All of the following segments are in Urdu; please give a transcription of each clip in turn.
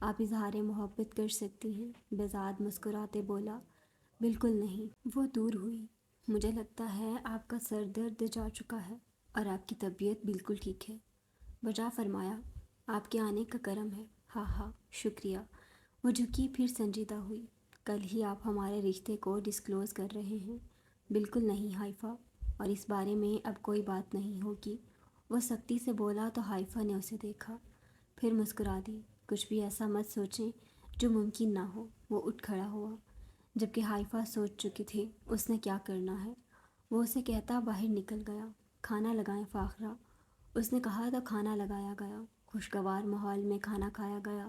آپ اظہار محبت کر سکتی ہیں، بزاد مسکراتے بولا۔ بالکل نہیں، وہ دور ہوئی۔ مجھے لگتا ہے آپ کا سر درد جا چکا ہے اور آپ کی طبیعت بالکل ٹھیک ہے۔ بجا فرمایا، آپ کے آنے کا کرم ہے۔ ہاں ہاں، شکریہ۔ وہ جھکی پھر سنجیدہ ہوئی۔ کل ہی آپ ہمارے رشتے کو ڈسکلوز کر رہے ہیں؟ بالکل نہیں حائفہ، اور اس بارے میں اب کوئی بات نہیں ہوگی۔ وہ سختی سے بولا تو حائفہ نے اسے دیکھا، پھر مسکرا دی۔ کچھ بھی ایسا مت سوچیں جو ممکن نہ ہو۔ وہ اٹھ کھڑا ہوا، جبکہ حائفہ سوچ چکی تھی اس نے کیا کرنا ہے۔ وہ اسے کہتا باہر نکل گیا۔ کھانا لگائیں فاخرہ، اس نے کہا تو کھانا لگایا گیا۔ خوشگوار ماحول میں کھانا کھایا گیا،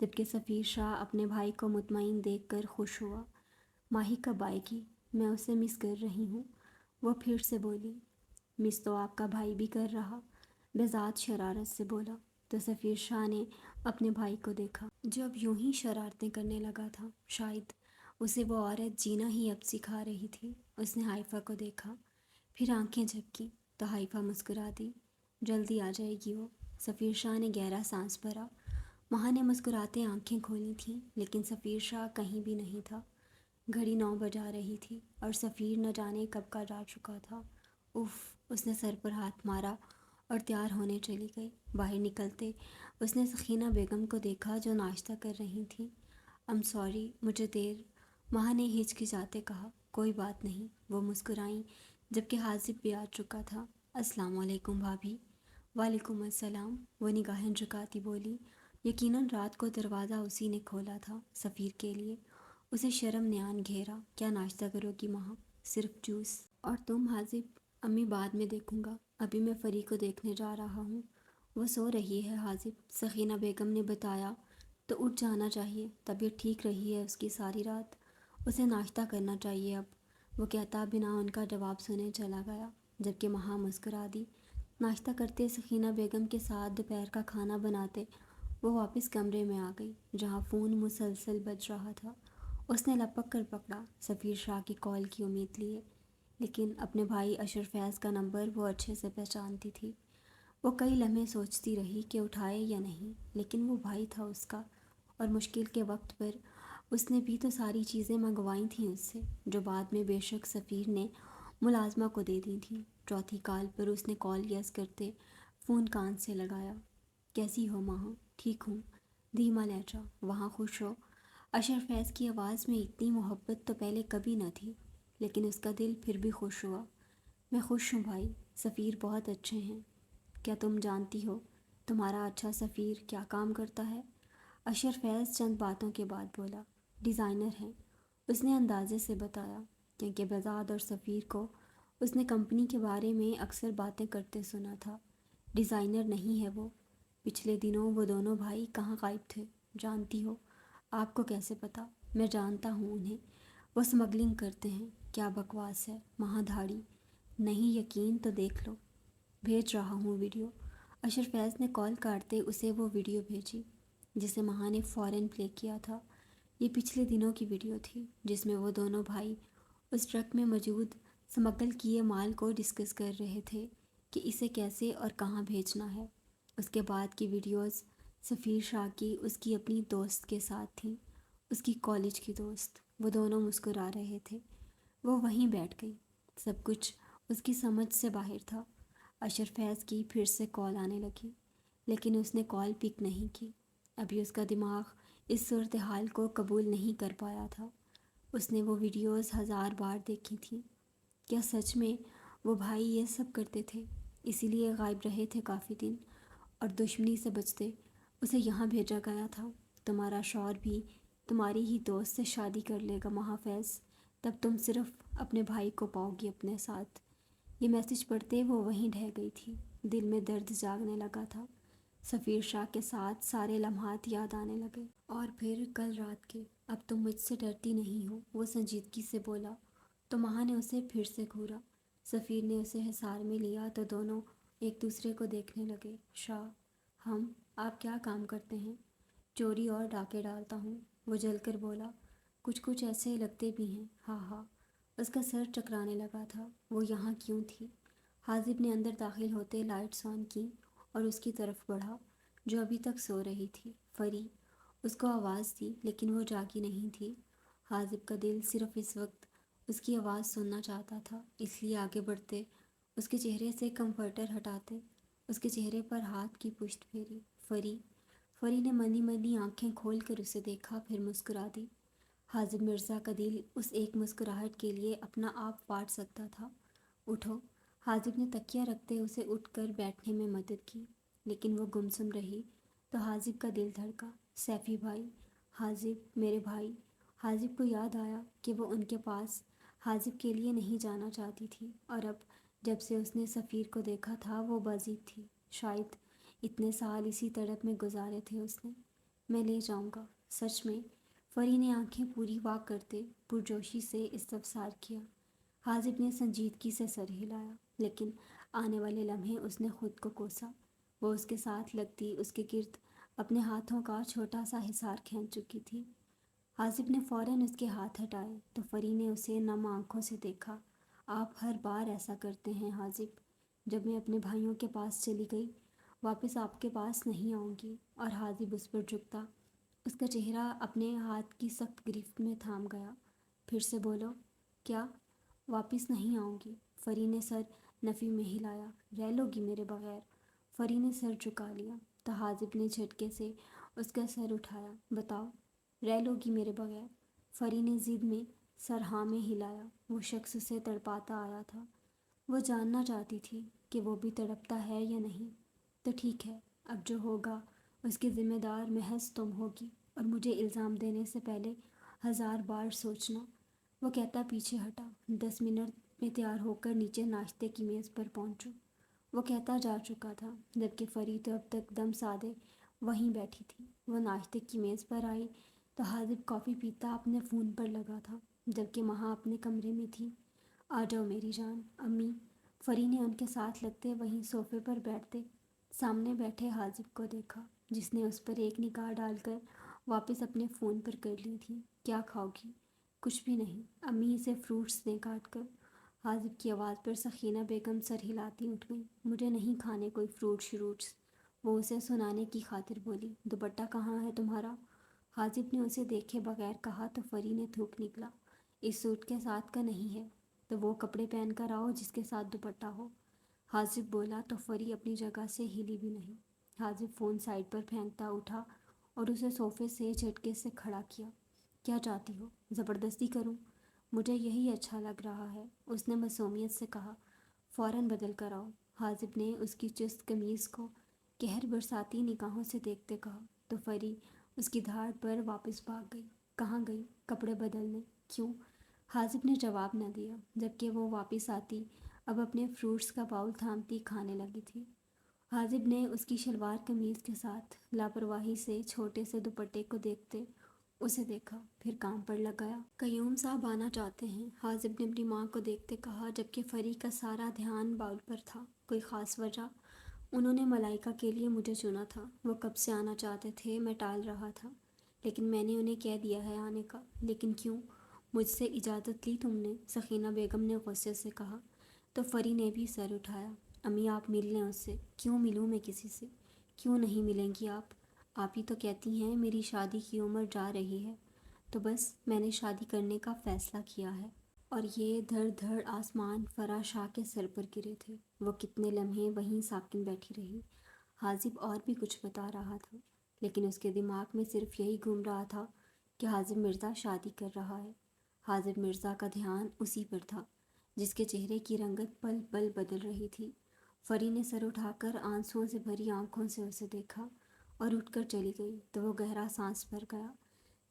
جبکہ سفیر شاہ اپنے بھائی کو مطمئن دیکھ کر خوش ہوا۔ ماہی کب آئے گی؟ میں اسے مس کر رہی ہوں، وہ پھر سے بولی۔ مس تو آپ کا بھائی بھی کر رہا، بذات شرارت سے بولا تو سفیر شاہ نے اپنے بھائی کو دیکھا جو اب یوں ہی شرارتیں کرنے لگا تھا۔ شاید اسے وہ عورت جینا ہی اب سکھا رہی تھی۔ اس نے حائفہ کو دیکھا، پھر آنکھیں جھپکی تو حائفہ مسکرا دی۔ جلدی آ جائے گی وہ، سفیر شاہ نے گہرا سانس بھرا۔ ماں نے مسکراتے آنکھیں کھولی تھیں، لیکن سفیر شاہ کہیں بھی نہیں تھا۔ گھڑی 9 بجا رہی تھی اور سفیر نہ جانے کب کا جا چکا تھا۔ اف، اس نے سر پر ہاتھ مارا اور تیار ہونے چلی گئی۔ باہر نکلتے اس نے سکینہ بیگم کو دیکھا جو ناشتہ کر رہی تھیں۔ سوری، مجھے دیر، ماں نے ہچکچاتے کہا۔ کوئی بات نہیں، وہ مسکرائیں، جبکہ حاذق بھی آ چکا تھا۔ السلام علیکم بھابھی۔ وعلیکم السلام، وہ نگاہیں جھکاتی بولی۔ یقیناً رات کو دروازہ اسی نے کھولا تھا سفیر کے لیے۔ اسے شرم نیان گھیرا۔ کیا ناشتہ کرو گی ماں؟ صرف جوس۔ اور تم حاذق؟ امی بعد میں دیکھوں گا، ابھی میں فری کو دیکھنے جا رہا ہوں۔ وہ سو رہی ہے حاذق، سکینہ بیگم نے بتایا۔ تو اٹھ جانا چاہیے، طبیعت ٹھیک رہی ہے اس کی ساری رات، اسے ناشتہ کرنا چاہیے اب، وہ کہتا بنا ان کا جواب سنے چلا گیا، جبکہ ماں مسکرا دی۔ ناشتہ کرتے سکینہ بیگم کے ساتھ دوپہر کا کھانا بناتے وہ واپس کمرے میں آ گئی، جہاں فون مسلسل بج رہا تھا۔ اس نے لپک کر پکڑا، سفیر شاہ کی کال کی امید لیے، لیکن اپنے بھائی اشرف فیض کا نمبر وہ اچھے سے پہچانتی تھی۔ وہ کئی لمحے سوچتی رہی کہ اٹھائے یا نہیں، لیکن وہ بھائی تھا اس کا، اور مشکل کے وقت پر اس نے بھی تو ساری چیزیں منگوائی تھیں اس سے، جو بعد میں بے شک سفیر نے ملازمہ کو دے دی تھیں۔ چوتھی کال پر اس نے کال یس کرتے فون کان سے لگایا۔ کیسی ہو ماں؟ ٹھیک ہوں، دھیما لہجہ، وہاں خوش ہو؟ اشرف فیض کی آواز میں اتنی محبت تو پہلے کبھی نہ تھی، لیکن اس کا دل پھر بھی خوش ہوا۔ میں خوش ہوں بھائی، سفیر بہت اچھے ہیں۔ کیا تم جانتی ہو تمہارا اچھا سفیر کیا کام کرتا ہے؟ اشرف فیض چند باتوں کے بعد بولا۔ ڈیزائنر ہیں، اس نے اندازے سے بتایا، کیونکہ بزاد اور سفیر کو اس نے کمپنی کے بارے میں اکثر باتیں کرتے سنا تھا۔ ڈیزائنر نہیں ہے وہ؟ پچھلے دنوں وہ دونوں بھائی کہاں غائب تھے، جانتی ہو؟ آپ کو کیسے پتا؟ میں جانتا ہوں انہیں، وہ سمگلنگ کرتے ہیں۔ کیا بکواس ہے، مہا دھاڑی! نہیں یقین تو دیکھ لو، بھیج رہا ہوں ویڈیو۔ اشرف فیض نے کال کاٹتے اسے وہ ویڈیو بھیجی، جسے مہا نے فوراً پلے کیا تھا۔ یہ پچھلے دنوں کی ویڈیو تھی، جس میں وہ دونوں بھائی اس ٹرک میں موجود سمگل کیے مال کو ڈسکس کر رہے تھے کہ اسے کیسے اور کہاں بھیجنا ہے۔ اس کے بعد کی ویڈیوز سفیر شاہ کی اس کی اپنی دوست کے ساتھ تھیں، اس کی کالج کی دوست۔ وہ دونوں مسکرا رہے تھے۔ وہ وہیں بیٹھ گئی، سب کچھ اس کی سمجھ سے باہر تھا۔ اشرف فیض کی پھر سے کال آنے لگی، لیکن اس نے کال پک نہیں کی۔ ابھی اس کا دماغ اس صورتحال کو قبول نہیں کر پایا تھا۔ اس نے وہ ویڈیوز 1000 بار دیکھی تھیں۔ کیا سچ میں وہ بھائی یہ سب کرتے تھے؟ اسی لیے غائب رہے تھے کافی دن، اور دشمنی سے بچتے اسے یہاں بھیجا گیا تھا۔ تمہارا شوہر بھی تمہاری ہی دوست سے شادی کر لے گا محافظ، تب تم صرف اپنے بھائی کو پاؤ گی اپنے ساتھ۔ یہ میسج پڑھتے وہ وہیں ڈھہ گئی تھی، دل میں درد جاگنے لگا تھا۔ سفیر شاہ کے ساتھ سارے لمحات یاد آنے لگے، اور پھر کل رات کے۔ اب تم مجھ سے ڈرتی نہیں ہو، وہ سنجیدگی سے بولا، تو ماں نے اسے پھر سے گھورا۔ سفیر نے اسے حصار میں لیا تو دونوں ایک دوسرے کو دیکھنے لگے۔ شاہ، آپ کیا کام کرتے ہیں؟ چوری اور ڈاکے ڈالتا ہوں، وہ جل کر بولا۔ کچھ ایسے لگتے بھی ہیں، ہاں ہاں۔ اس کا سر چکرانے لگا تھا۔ وہ یہاں کیوں تھی؟ حاذق نے اندر داخل ہوتے لائٹس آن کی اور اس کی طرف بڑھا، جو ابھی تک سو رہی تھی۔ فری، اس کو آواز دی لیکن وہ جاگی نہیں تھی۔ حاذب کا دل صرف اس وقت اس کی آواز سننا چاہتا تھا، اس لیے آگے بڑھتے اس کے چہرے سے کمفرٹر ہٹاتے اس کے چہرے پر ہاتھ کی پشت پھیری۔ فری فری نے منی منی آنکھیں کھول کر اسے دیکھا، پھر مسکرا دی۔ حاذب مرزا کا دل اس ایک مسکراہٹ کے لیے اپنا آپ پاٹ سکتا تھا۔ اٹھو، حاذب نے تکیہ رکھتے اسے اٹھ کر بیٹھنے میں مدد کی، لیکن وہ گمسم رہی تو حاذب کا دل دھڑکا۔ سیفی بھائی، حاذب میرے بھائی۔ حاذب کو یاد آیا کہ وہ ان کے پاس حاذب کے لیے نہیں جانا چاہتی تھی، اور اب جب سے اس نے سفیر کو دیکھا تھا وہ باضد تھی۔ شاید اتنے سال اسی تڑپ میں گزارے تھے اس نے۔ میں لے جاؤں گا، سچ میں؟ فری نے آنکھیں پوری واک کرتے پرجوشی سے استفسار کیا۔ حاذب نے سنجیدگی سے سر ہلایا، لیکن آنے والے لمحے اس نے خود کو کوسا۔ وہ اس کے ساتھ لگتی اس کے گرد اپنے ہاتھوں کا چھوٹا سا حصار کھینچ چکی تھی۔ حاذب نے فوراً اس کے ہاتھ ہٹائے تو فری نے اسے نم آنکھوں سے دیکھا۔ آپ ہر بار ایسا کرتے ہیں حاذب، جب میں اپنے بھائیوں کے پاس چلی گئی واپس آپ کے پاس نہیں آؤں گی۔ اور حاذب اس پر جھکتا، اس کا چہرہ اپنے ہاتھ کی سخت گرفت میں تھام گیا۔ پھر سے بولو، کیا؟ واپس نہیں آؤں گی، فری نے سر نفی میں ہلایا۔ رہ لو گی میرے بغیر؟ فری نے سر جھکا لیا تو حاذب نے جھٹکے سے اس کا سر اٹھایا۔ بتاؤ، رہ لو گی میرے بغیر؟ فری نے ضد میں سر ہاں میں ہلایا۔ وہ شخص اسے تڑپاتا آیا تھا، وہ جاننا چاہتی تھی کہ وہ بھی تڑپتا ہے یا نہیں۔ تو ٹھیک ہے، اب جو ہوگا اس کی ذمہ دار محض تم ہوگی، اور مجھے الزام دینے سے پہلے 1000 بار سوچنا۔ وہ کہتا پیچھے ہٹا۔ 10 منٹ میں تیار ہو کر نیچے ناشتے کی میز پر پہنچو، وہ کہتا جا چکا تھا، جبکہ فری تو اب تک دم سادے وہیں بیٹھی تھی۔ وہ ناشتے کی میز پر آئی تو حاذب کافی پیتا اپنے فون پر لگا تھا، جبکہ مہا اپنے کمرے میں تھی۔ آ جاؤ میری جان، امی۔ فری نے ان کے ساتھ لگتے وہیں صوفے پر بیٹھتے سامنے بیٹھے حاذب کو دیکھا، جس نے اس پر ایک نگاہ ڈال کر واپس اپنے فون پر کر لی تھی۔ کیا کھاؤ گی؟ کچھ بھی نہیں، امی اسے فروٹس دیں کاٹ کر۔ حاذب کی آواز پر سکینہ بیگم سر ہلاتی اٹھ گئیں۔ مجھے نہیں کھانے کوئی فروٹ شروٹس، وہ اسے سنانے کی خاطر بولی۔ دوپٹہ کہاں ہے تمہارا؟ حاذب نے اسے دیکھے بغیر کہا تو فری نے تھوک نکلا۔ اس سوٹ کے ساتھ کا نہیں ہے، تو وہ کپڑے پہن کر آؤ جس کے ساتھ دوپٹہ ہو۔ حاذب بولا تو فری اپنی جگہ سے ہلی بھی نہیں۔ حاذب فون سائڈ پر پھینکتا اٹھا اور اسے صوفے سے جھٹکے سے کھڑا کیا۔ کیا چاہتی ہو؟ زبردستی کروں؟ مجھے یہی اچھا لگ رہا ہے، اس نے معصومیت سے کہا۔ فوراً بدل کر آؤ، حاذب نے اس کی چست قمیض کو قہر برساتی نگاہوں سے دیکھتے کہا، تو فری اس کی دھاڑ پر واپس بھاگ گئی۔ کہاں گئی؟ کپڑے بدلنے؟ کیوں؟ حاذب نے جواب نہ دیا، جبکہ وہ واپس آتی اب اپنے فروٹس کا باؤل تھامتی کھانے لگی تھی۔ حاذب نے اس کی شلوار قمیض کے ساتھ لاپرواہی سے چھوٹے سے دوپٹے کو دیکھتے اسے دیکھا، پھر کام پر لگایا۔ قیوم صاحب آنا چاہتے ہیں، حاذب نے اپنی ماں کو دیکھتے کہا، جبکہ فری کا سارا دھیان باؤل پر تھا۔ کوئی خاص وجہ؟ انہوں نے ملائکہ کے لیے مجھے چنا تھا، وہ کب سے آنا چاہتے تھے، میں ٹال رہا تھا، لیکن میں نے انہیں کہہ دیا ہے آنے کا۔ لیکن کیوں؟ مجھ سے اجازت لی تم نے؟ سکینہ بیگم نے غصے سے کہا، تو فری نے بھی سر اٹھایا۔ امی آپ مل لیں اس سے۔ کیوں ملوں میں کسی سے؟ کیوں نہیں ملیں گی آپ ہی تو کہتی ہیں میری شادی کی عمر جا رہی ہے، تو بس میں نے شادی کرنے کا فیصلہ کیا ہے۔ اور یہ دھڑ دھڑ آسمان فرا شاہ کے سر پر گرے تھے۔ وہ کتنے لمحے وہیں ساکن بیٹھی رہی۔ حاذب اور بھی کچھ بتا رہا تھا، لیکن اس کے دماغ میں صرف یہی گھوم رہا تھا کہ حاذب مرزا شادی کر رہا ہے۔ حاذب مرزا کا دھیان اسی پر تھا، جس کے چہرے کی رنگت پل پل بدل رہی تھی۔ فری نے سر اٹھا کر آنسوؤں سے بھری آنکھوں سے اسے دیکھا اور اٹھ کر چلی گئی تو وہ گہرا سانس بھر گیا۔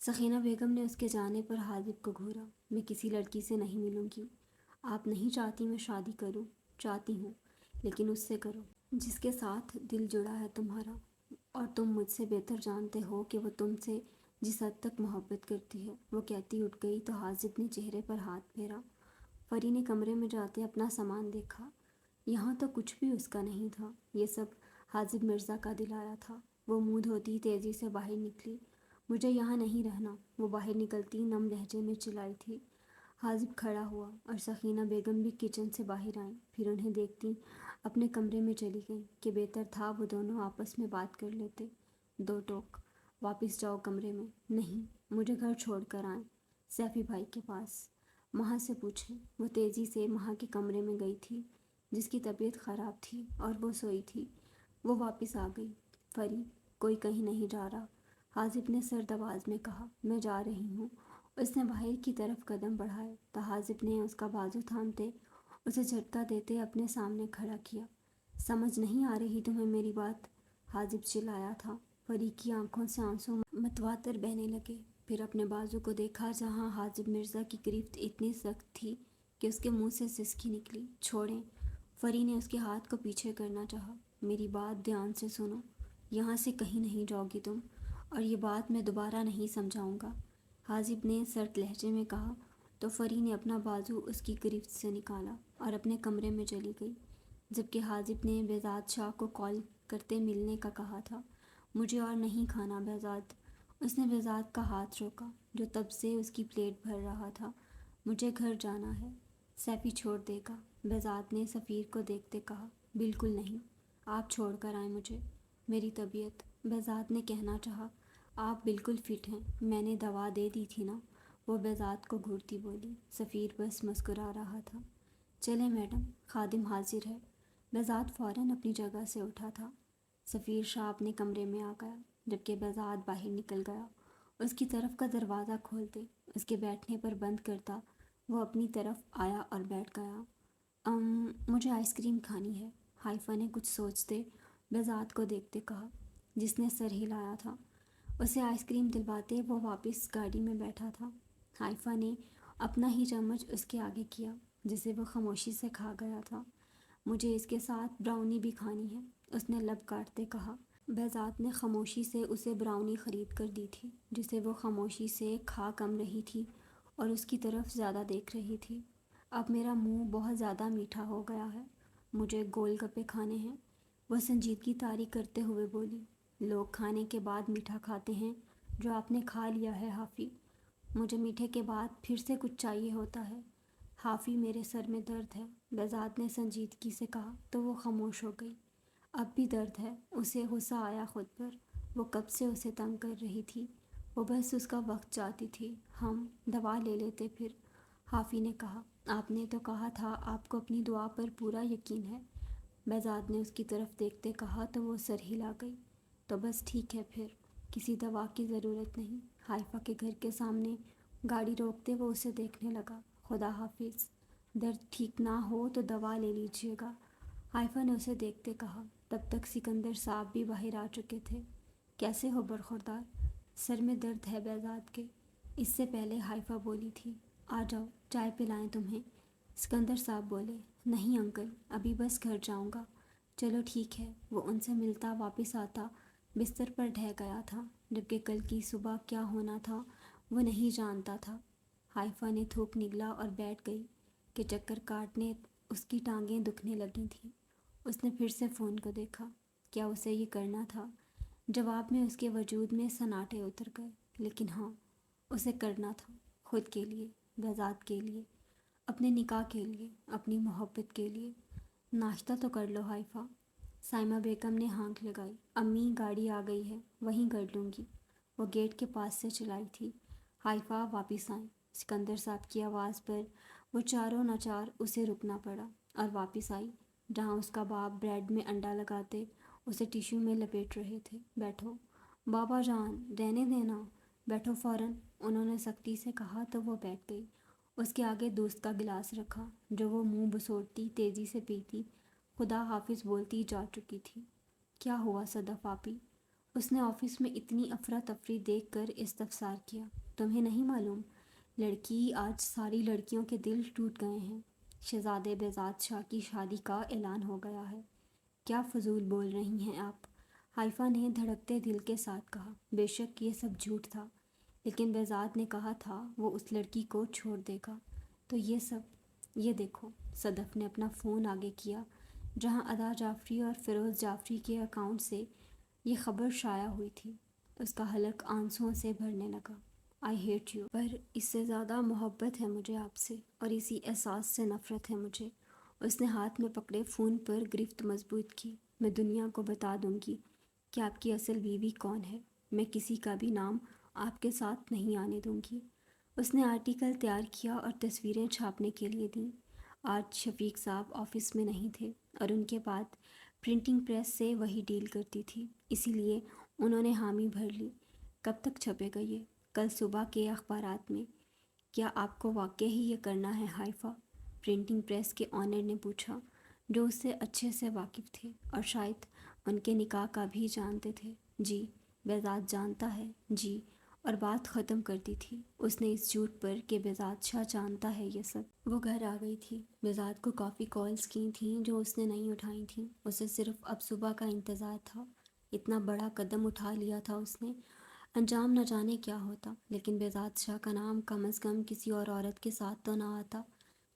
سکینہ بیگم نے اس کے جانے پر حاذب کو گھورا۔ میں کسی لڑکی سے نہیں ملوں گی۔ آپ نہیں چاہتی میں شادی کروں؟ چاہتی ہوں، لیکن اس سے کرو جس کے ساتھ دل جڑا ہے تمہارا، اور تم مجھ سے بہتر جانتے ہو کہ وہ تم سے جس حد تک محبت کرتی ہے۔ وہ کہتی اٹھ گئی تو حاذب نے چہرے پر ہاتھ پھیرا۔ فری نے کمرے میں جاتے اپنا سامان دیکھا۔ یہاں تو کچھ بھی اس کا نہیں تھا، یہ سب حاذب مرزا کا دلایا تھا۔ وہ منہ دھوتی تیزی سے باہر نکلی۔ مجھے یہاں نہیں رہنا، وہ باہر نکلتی نم لہجے میں چلائی تھی۔ حاذب کھڑا ہوا اور سکینہ بیگم بھی کچن سے باہر آئیں، پھر انہیں دیکھتی اپنے کمرے میں چلی گئیں کہ بہتر تھا وہ دونوں آپس میں بات کر لیتے۔ دو ٹوک واپس جاؤ کمرے میں۔ نہیں، مجھے گھر چھوڑ کر آئیں، سیفی بھائی کے پاس۔ مہا سے پوچھیں۔ وہ تیزی سے مہا کے کمرے میں گئی تھی جس کی طبیعت خراب تھی اور وہ سوئی تھی۔ وہ واپس آ گئی۔ فری، کوئی کہیں نہیں جا رہا، حازب نے سرد آواز میں کہا۔ میں جا رہی ہوں۔ اس نے باہر کی طرف قدم بڑھائے تو حازب نے اس کا بازو تھامتے اسے جھٹکا دیتے اپنے سامنے کھڑا کیا۔ سمجھ نہیں آ رہی تمہیں میری بات؟ حازب چلایا تھا۔ فری کی آنکھوں سے آنسو متواتر بہنے لگے۔ پھر اپنے بازو کو دیکھا جہاں حازب مرزا کی گرفت اتنی سخت تھی کہ اس کے منہ سے سسکی نکلی۔ چھوڑیں۔ فری نے اس کے ہاتھ کو پیچھے کرنا چاہا۔ میری بات دھیان سے سنو، یہاں سے کہیں نہیں جاؤ گی تم، اور یہ بات میں دوبارہ نہیں سمجھاؤں گا، حازب نے سرد لہجے میں کہا۔ تو فری نے اپنا بازو اس کی گرفت سے نکالا اور اپنے کمرے میں چلی گئی، جبکہ حازب نے بہزاد شاہ کو کال کرتے ملنے کا کہا تھا۔ مجھے اور نہیں کھانا بہزاد۔ اس نے بہزاد کا ہاتھ روکا جو تب سے اس کی پلیٹ بھر رہا تھا۔ مجھے گھر جانا ہے۔ سیفی چھوڑ دے گا، بہزاد نے سفیر کو دیکھتے کہا۔ بالکل نہیں، آپ چھوڑ کر آئیں مجھے۔ میری طبیعت، بہزاد نے کہنا چاہا۔ آپ بالکل فٹ ہیں، میں نے دوا دے دی تھی نا، وہ بہزاد کو گھورتی بولی۔ سفیر بس مسکرا رہا تھا۔ چلیں میڈم، خادم حاضر ہے۔ بہزاد فوراً اپنی جگہ سے اٹھا تھا۔ سفیر شاہ اپنے کمرے میں آ گیا جبکہ بہزاد باہر نکل گیا۔ اس کی طرف کا دروازہ کھولتے، اس کے بیٹھنے پر بند کرتا، وہ اپنی طرف آیا اور بیٹھ گیا۔ مجھے آئس کریم کھانی ہے، حائفہ نے کچھ سوچتے بہزاد کو دیکھتے کہا، جس نے سر ہلایا تھا۔ اسے آئس کریم دلواتے وہ واپس گاڑی میں بیٹھا تھا۔ حائفہ نے اپنا ہی چمچ اس کے آگے کیا جسے وہ خاموشی سے کھا گیا تھا۔ مجھے اس کے ساتھ براؤنی بھی کھانی ہے، اس نے لب کاٹتے کہا۔ بہزاد نے خاموشی سے اسے براؤنی خرید کر دی تھی جسے وہ خاموشی سے کھا کم رہی تھی اور اس کی طرف زیادہ دیکھ رہی تھی۔ اب میرا منہ بہت زیادہ میٹھا ہو گیا ہے، مجھے گول گپے کھانے ہیں، وہ سنجیدگی طاری کرتے ہوئے بولی۔ لوگ کھانے کے بعد میٹھا کھاتے ہیں جو آپ نے کھا لیا ہے حافی، مجھے میٹھے کے بعد پھر سے کچھ چاہیے ہوتا ہے۔ حافی، میرے سر میں درد ہے، بہزاد نے سنجیدگی سے کہا تو وہ خاموش ہو گئی۔ اب بھی درد ہے، اسے غصہ آیا خود پر، وہ کب سے اسے تنگ کر رہی تھی، وہ بس اس کا وقت چاہتی تھی۔ ہم دوا لے لیتے پھر، حافی نے کہا۔ آپ نے تو کہا تھا آپ کو اپنی دعا پر پورا یقین ہے، بہزاد نے اس کی طرف دیکھتے کہا تو وہ سر ہلا گئی۔ تو بس ٹھیک ہے پھر، کسی دوا کی ضرورت نہیں۔ حائفہ کے گھر کے سامنے گاڑی روکتے وہ اسے دیکھنے لگا۔ خدا حافظ، درد ٹھیک نہ ہو تو دوا لے لیجیے گا، حائفہ نے اسے دیکھتے کہا۔ تب تک سکندر صاحب بھی باہر آ چکے تھے۔ کیسے ہو برخوردار؟ سر میں درد ہے بہزاد کے، اس سے پہلے حائفہ بولی تھی۔ آ جاؤ، چائے پلائیں تمہیں، سکندر صاحب بولے۔ نہیں انکل، ابھی بس گھر جاؤں گا۔ چلو ٹھیک ہے، وہ ان سے ملتا واپس آتا بستر پر ڈھہ گیا تھا، جبکہ کل کی صبح کیا ہونا تھا وہ نہیں جانتا تھا۔ حائفہ نے تھوک نگلا اور بیٹھ گئی کہ چکر کاٹنے اس کی ٹانگیں دکھنے لگی تھیں۔ اس نے پھر سے فون کو دیکھا۔ کیا اسے یہ کرنا تھا؟ جواب میں اس کے وجود میں سناٹے اتر گئے، لیکن ہاں، اسے کرنا تھا، خود کے لیے، بہزاد کے لیے، اپنے نکاح کے لیے، اپنی محبت کے لیے۔ ناشتہ تو کر لو حائفہ، سائمہ بیگم نے ہانک لگائی۔ امی، گاڑی آ گئی ہے، وہیں کر لوں گی، وہ گیٹ کے پاس سے چلائی تھی۔ حائفہ واپس آئیں، سکندر صاحب کی آواز پر وہ چاروں ناچار اسے رکنا پڑا اور واپس آئی جہاں اس کا باپ بریڈ میں انڈا لگاتے اسے ٹیشو میں لپیٹ رہے تھے۔ بیٹھو بابا جان، رہنے دینا، بیٹھو فوراً، انہوں نے سختی سے کہا تو وہ بیٹھ گئی۔ اس کے آگے دوست کا گلاس رکھا جو وہ منہ بسوڑتی تیزی سے پیتی خدا حافظ بولتی جا چکی تھی۔ کیا ہوا صدف آپی؟ اس نے آفس میں اتنی افراتفری دیکھ کر استفسار کیا۔ تمہیں نہیں معلوم؟ لڑکی، آج ساری لڑکیوں کے دل ٹوٹ گئے ہیں، شہزادے بہزاد شاہ کی شادی کا اعلان ہو گیا ہے۔ کیا فضول بول رہی ہیں آپ؟ حائفہ نے دھڑکتے دل کے ساتھ کہا۔ بے شک یہ سب جھوٹ تھا، لیکن بہزاد نے کہا تھا وہ اس لڑکی کو چھوڑ دے گا، تو یہ سب، یہ دیکھو، صدف نے اپنا فون آگے کیا جہاں ادا جعفری اور فیروز جعفری کے اکاؤنٹ سے یہ خبر شائع ہوئی تھی۔ اس کا حلق آنسوؤں سے بھرنے لگا۔ آئی ہیٹ یو، پر اس سے زیادہ محبت ہے مجھے آپ سے، اور اسی احساس سے نفرت ہے مجھے۔ اس نے ہاتھ میں پکڑے فون پر گرفت مضبوط کی۔ میں دنیا کو بتا دوں گی کہ آپ کی اصل بیوی کون ہے، میں کسی کا بھی نام آپ کے ساتھ نہیں آنے دوں گی۔ اس نے آرٹیکل تیار کیا اور تصویریں چھاپنے کے لیے دیں۔ آج شفیق صاحب آفس میں نہیں تھے اور ان کے بعد پرنٹنگ پریس سے وہی ڈیل کرتی تھی، اسی لیے انہوں نے حامی بھر لی۔ کب تک چھپے گا یہ؟ کل صبح کے اخبارات میں۔ کیا آپ کو واقعی ہی یہ کرنا ہے حائفہ؟ پرنٹنگ پریس کے آنر نے پوچھا، جو اس سے اچھے سے واقف تھے اور شاید ان کے نکاح کا بھی جانتے تھے۔ جی، بہزاد جانتا ہے، جی، اور بات ختم کرتی تھی اس نے اس جھوٹ پر کہ بہزاد شاہ جانتا ہے یہ سب۔ وہ گھر آ گئی تھی۔ بہزاد کو کافی کالز کی تھیں جو اس نے نہیں اٹھائی تھیں۔ اسے صرف اب صبح کا انتظار تھا۔ اتنا بڑا قدم اٹھا لیا تھا اس نے، انجام نہ جانے کیا ہوتا، لیکن بہزاد شاہ کا نام کم از کم کسی اور عورت کے ساتھ تو نہ آتا۔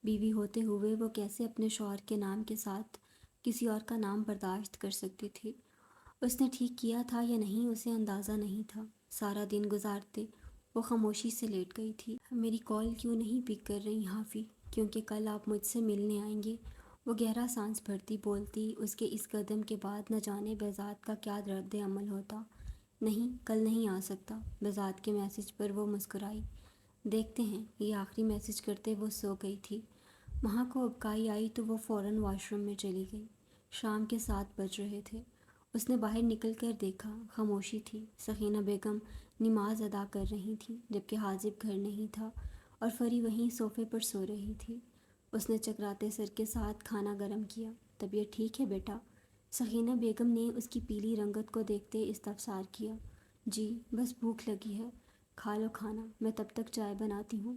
بیوی ہوتے ہوئے وہ کیسے اپنے شوہر کے نام کے ساتھ کسی اور کا نام برداشت کر سکتی تھی؟ اس نے ٹھیک کیا تھا یا نہیں اسے اندازہ نہیں تھا۔ سارا دن گزارتے وہ خاموشی سے لیٹ گئی تھی۔ میری کال کیوں نہیں پک کر رہی حافی؟ کیونکہ کل آپ مجھ سے ملنے آئیں گے؟ وہ گہرا سانس بھرتی بولتی۔ اس کے اس قدم کے بعد نہ جانے بہزاد کا کیا رد عمل ہوتا۔ نہیں، کل نہیں آ سکتا۔ بہزاد کے میسج پر وہ مسکرائی۔ دیکھتے ہیں، یہ آخری میسج کرتے وہ سو گئی تھی۔ ماں کو ابکائی آئی تو وہ فوراً واش روم میں چلی گئی۔ شام کے 7 بج رہے تھے۔ اس نے باہر نکل کر دیکھا، خاموشی تھی۔ سکینہ بیگم نماز ادا کر رہی تھیں جبکہ حاذب گھر نہیں تھا اور فری وہیں صوفے پر سو رہی تھی۔ اس نے چکراتے سر کے ساتھ کھانا گرم کیا۔ طبیعت ٹھیک ہے بیٹا؟ سکینہ بیگم نے اس کی پیلی رنگت کو دیکھتے استفسار کیا۔ جی، بس بھوک لگی ہے۔ کھا لو کھانا، میں تب تک چائے بناتی ہوں۔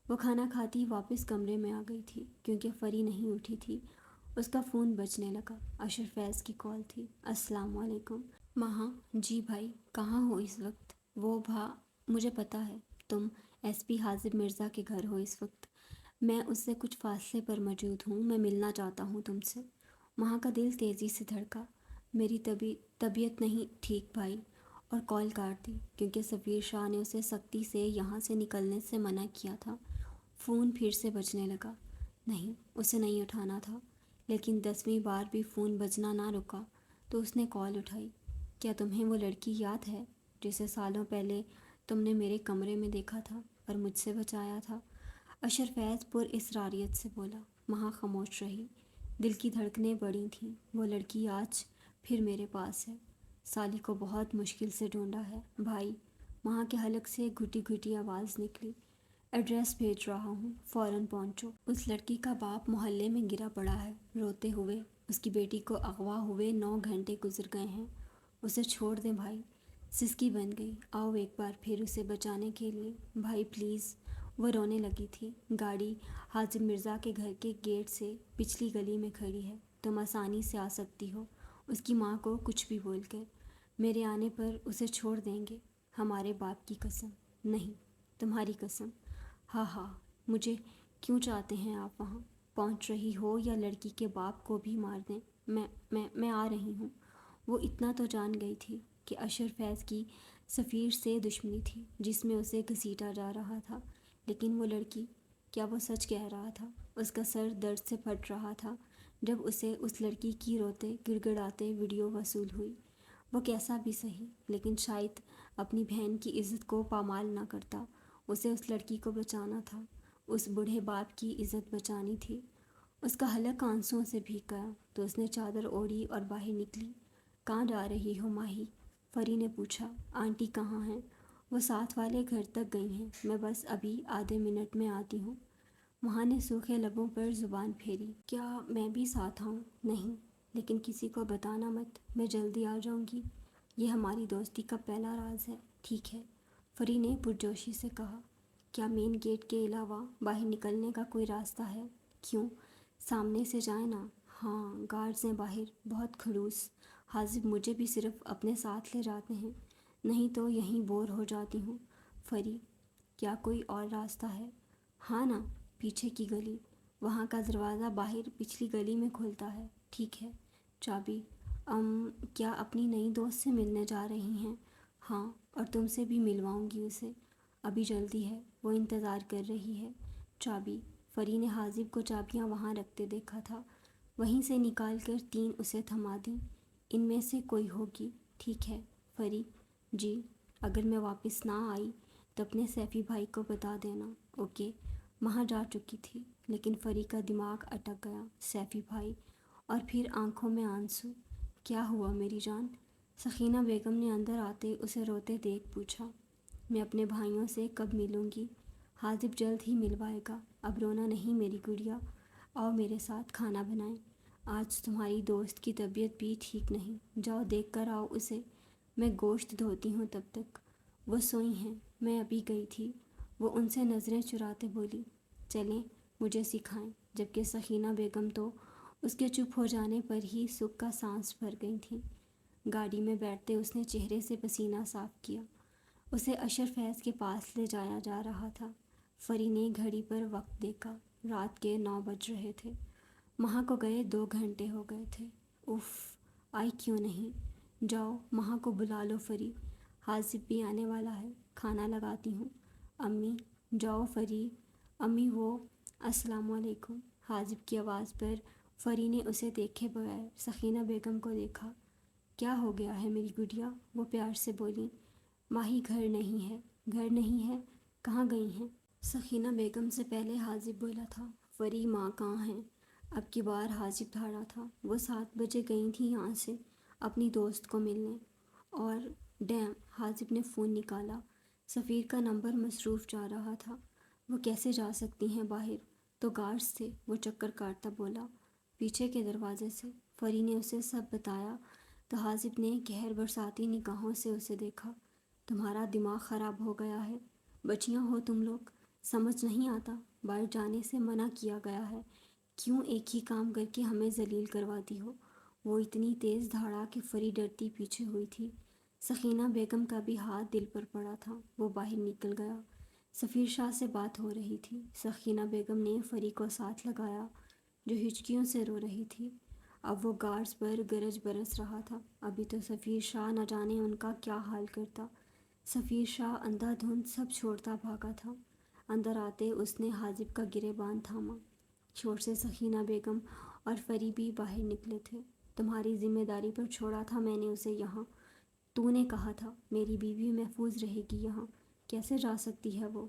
وہ کھانا کھاتی واپس کمرے میں آ گئی تھی کیونکہ فری نہیں اٹھی تھی۔ اس کا فون بجنے لگا۔ اشرف فیض کی کال تھی۔ السلام علیکم ماں۔ جی بھائی، کہاں ہو اس وقت؟ وہ مجھے پتہ ہے تم ایس پی حاذب مرزا کے گھر ہو اس وقت۔ میں اس سے کچھ فاصلے پر موجود ہوں، میں ملنا چاہتا ہوں تم سے۔ ماں کا دل تیزی سے دھڑکا۔ میری طبیعت نہیں ٹھیک بھائی، اور کال کاٹ دی کیونکہ سفیر شاہ نے اسے سختی سے یہاں سے نکلنے سے منع کیا تھا۔ فون پھر سے بجنے لگا۔ نہیں، اسے نہیں اٹھانا تھا، لیکن 10ویں بار بھی فون بجنا نہ رکا تو اس نے کال اٹھائی۔ کیا تمہیں وہ لڑکی یاد ہے جسے سالوں پہلے تم نے میرے کمرے میں دیکھا تھا اور مجھ سے بچایا تھا؟ اشرف فیض پر اسراریت سے بولا۔ ماں خاموش رہی۔ دل کی دھڑکنیں بڑھی تھیں۔ وہ لڑکی آج پھر میرے پاس ہے۔ سالی کو بہت مشکل سے ڈھونڈا ہے بھائی۔ ماں کے حلق سے گھٹی گھٹی آواز نکلی۔ ایڈریس بھیج رہا ہوں، فوراً پہنچو۔ اس لڑکی کا باپ محلے میں گرا پڑا ہے روتے ہوئے۔ اس کی بیٹی کو اغوا ہوئے 9 گھنٹے گزر گئے ہیں۔ اسے چھوڑ دیں بھائی۔ سسکی بن گئی۔ آؤ ایک بار پھر اسے بچانے کے لیے بھائی پلیز۔ وہ رونے لگی تھی۔ گاڑی حاذب مرزا کے گھر کے گیٹ سے پچھلی گلی میں کھڑی ہے، تم آسانی سے آ سکتی ہو۔ اس کی ماں کو کچھ بھی بول کر میرے آنے پر اسے چھوڑ دیں گے؟ ہمارے باپ کی قسم۔ نہیں، تمہاری قسم۔ ہاں ہاں، مجھے کیوں چاہتے ہیں آپ وہاں؟ پہنچ رہی ہو یا لڑکی کے باپ کو بھی مار دیں؟ میں آ رہی ہوں۔ وہ اتنا تو جان گئی تھی کہ اشرف فیض کی سفیر سے دشمنی تھی جس میں اسے گھسیٹا جا رہا تھا، لیکن وہ لڑکی، کیا وہ سچ کہہ رہا تھا؟ اس کا سر درد سے پھٹ رہا تھا جب اسے اس لڑکی کی روتے گڑ گڑاتے ویڈیو وصول ہوئی۔ وہ کیسا بھی سہی، لیکن شاید اپنی بہن کی عزت کو پامال نہ کرتا۔ اسے اس لڑکی کو بچانا تھا، اس بوڑھے باپ کی عزت بچانی تھی۔ اس کا حلق آنسوؤں سے بھیگ گیا تو اس نے چادر اوڑھی اور باہر نکلی۔ کہاں جا رہی ہو ماہی؟ فری نے پوچھا۔ آنٹی کہاں ہیں؟ وہ ساتھ والے گھر تک گئی ہیں، میں بس ابھی آدھے منٹ میں آتی ہوں۔ ماں نے سوکھے لبوں پر زبان پھیری۔ کیا میں بھی ساتھ آؤں؟ نہیں، لیکن کسی کو بتانا مت، میں جلدی آ جاؤں گی۔ یہ ہماری دوستی کا پہلا راز ہے، ٹھیک ہے؟ فری نے پرجوشی سے کہا۔ کیا مین گیٹ کے علاوہ باہر نکلنے کا کوئی راستہ ہے؟ کیوں، سامنے سے جائیں نا؟ ہاں، گارڈز ہیں باہر، بہت خڑوس۔ حاذب مجھے بھی صرف اپنے ساتھ لے جاتے ہیں، نہیں تو یہیں بور ہو جاتی ہوں۔ فری، کیا کوئی اور راستہ ہے؟ ہاں نا، پیچھے کی گلی، وہاں کا دروازہ باہر پچھلی گلی میں کھلتا ہے۔ ٹھیک ہے، چابی؟ کیا اپنی نئی دوست سے ملنے جا رہی ہیں؟ ہاں، اور تم سے بھی ملواؤں گی اسے، ابھی جلدی ہے، وہ انتظار کر رہی ہے۔ چابی؟ فری نے حاذب کو چابیاں وہاں رکھتے دیکھا تھا، وہیں سے نکال کر 3 اسے تھما دیں۔ ان میں سے کوئی ہوگی، ٹھیک ہے؟ فری، جی۔ اگر میں واپس نہ آئی تو اپنے سیفی بھائی کو بتا دینا، اوکے؟ مہا جا چکی تھی، لیکن فری کا دماغ اٹک گیا۔ سیفی بھائی، اور پھر آنکھوں میں آنسو۔ کیا ہوا میری جان؟ سکینہ بیگم نے اندر آتے اسے روتے دیکھ پوچھا۔ میں اپنے بھائیوں سے کب ملوں گی؟ حاذب جلد ہی ملوائے گا، اب رونا نہیں میری گڑیا، آؤ میرے ساتھ کھانا بنائیں۔ آج تمہاری دوست کی طبیعت بھی ٹھیک نہیں، جاؤ دیکھ کر آؤ اسے، میں گوشت دھوتی ہوں تب تک۔ وہ سوئی ہیں، میں ابھی گئی تھی، وہ ان سے نظریں چراتے بولی۔ چلیں مجھے سکھائیں، جبکہ سکینہ بیگم تو اس کے چپ ہو جانے پر ہی سکھ کا سانس بھر گئی تھیں۔ گاڑی میں بیٹھتے اس نے چہرے سے پسینہ صاف کیا۔ اسے اشر فیض کے پاس لے جایا جا رہا تھا۔ فری نے گھڑی پر وقت دیکھا، رات کے 9 بج رہے تھے۔ مہا کو گئے 2 گھنٹے ہو گئے تھے۔ اف، آئی کیوں نہیں؟ جاؤ مہا کو بلا لو فری، حاذب بھی آنے والا ہے، کھانا لگاتی ہوں۔ امی، جاؤ فری، امی وہ، السلام علیکم۔ حاذب کی آواز پر فری نے اسے دیکھے بغیر سکینہ بیگم کو دیکھا۔ کیا ہو گیا ہے میری گڑیا؟ وہ پیار سے بولی۔ ماہی گھر نہیں ہے۔ گھر نہیں ہے؟ کہاں گئی ہیں؟ سکینہ بیگم سے پہلے حاذب بولا تھا۔ فری، ماں کہاں ہیں؟ اب کی بار حاذب دھاڑا تھا۔ وہ 7 بجے گئی تھی یہاں سے اپنی دوست کو ملنے، اور ڈیم، حاذب نے فون نکالا۔ سفیر کا نمبر مصروف جا رہا تھا۔ وہ کیسے جا سکتی ہیں باہر؟ تو گارڈز تھے، وہ چکر کاٹتا بولا، پیچھے کے دروازے سے۔ فری نے اسے سب بتایا تو حاذب نے گہر برساتی نگاہوں سے اسے دیکھا۔ تمہارا دماغ خراب ہو گیا ہے، بچیاں ہو تم لوگ، سمجھ نہیں آتا، باہر جانے سے منع کیا گیا ہے، کیوں ایک ہی کام کر کے ہمیں ذلیل کرواتی ہو؟ وہ اتنی تیز دھاڑا کہ فری ڈرتی پیچھے ہوئی تھی۔ سکینہ بیگم کا بھی ہاتھ دل پر پڑا تھا، وہ باہر نکل گیا۔ سفیر شاہ سے بات ہو رہی تھی۔ سکینہ بیگم نے فری کو ساتھ لگایا جو ہچکیوں سے رو رہی تھی۔ اب وہ گارڈز پر گرج برس رہا تھا، ابھی تو سفیر شاہ نہ جانے ان کا کیا حال کرتا۔ سفیر شاہ اندھا دھند سب چھوڑتا بھاگا تھا۔ اندر آتے اس نے حاذب کا گریبان تھاما۔ شور سے سکینہ بیگم اور فری بھی باہر نکلے تھے۔ تمہاری ذمہ داری پر چھوڑا تھا میں نے اسے یہاں، تو نے کہا تھا میری بیوی محفوظ رہے گی یہاں، کیسے جا سکتی ہے وہ؟